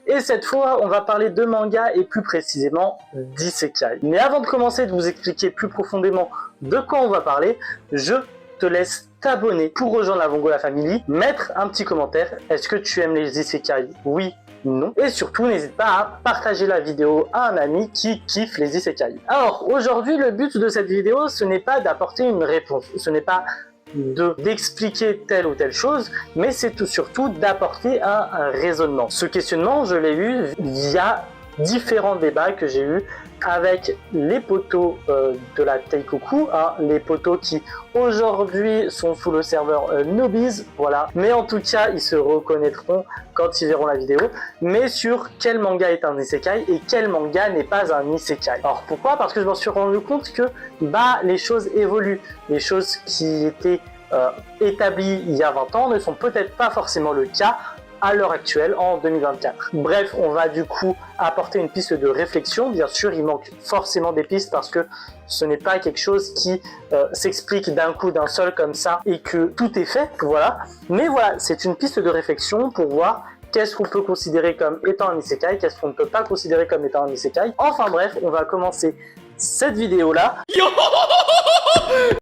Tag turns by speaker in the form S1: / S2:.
S1: Et cette fois, on va parler de manga et plus précisément d'isekai. Mais avant de commencer de vous expliquer plus profondément de quoi on va parler, je te laisse t'abonner pour rejoindre la Vongola Family, mettre un petit commentaire. Est-ce que tu aimes les isekai? Oui, non. Et surtout, n'hésite pas à partager la vidéo à un ami qui kiffe les isekai. Alors, aujourd'hui, le but de cette vidéo, ce n'est pas d'apporter une réponse. Ce n'est pas d'expliquer telle ou telle chose, mais c'est tout surtout d'apporter un raisonnement. Ce questionnement, je l'ai eu via différents débats que j'ai eu avec les potos de la Teikoku, les potos qui aujourd'hui sont sous le serveur Nobiz, voilà. Mais en tout cas, ils se reconnaîtront quand ils verront la vidéo. Mais sur quel manga est un isekai et quel manga n'est pas un isekai. Alors pourquoi? Parce que je m'en suis rendu compte que les choses évoluent. Les choses qui étaient établies il y a 20 ans ne sont peut-être pas forcément le cas à l'heure actuelle en 2024. Bref, on va du coup apporter une piste de réflexion. Bien sûr, il manque forcément des pistes parce que ce n'est pas quelque chose qui s'explique d'un coup, d'un seul comme ça et que tout est fait, voilà. Mais voilà, c'est une piste de réflexion pour voir qu'est-ce qu'on peut considérer comme étant un isekai, qu'est-ce qu'on ne peut pas considérer comme étant un isekai. Enfin bref, on va commencer cette vidéo là.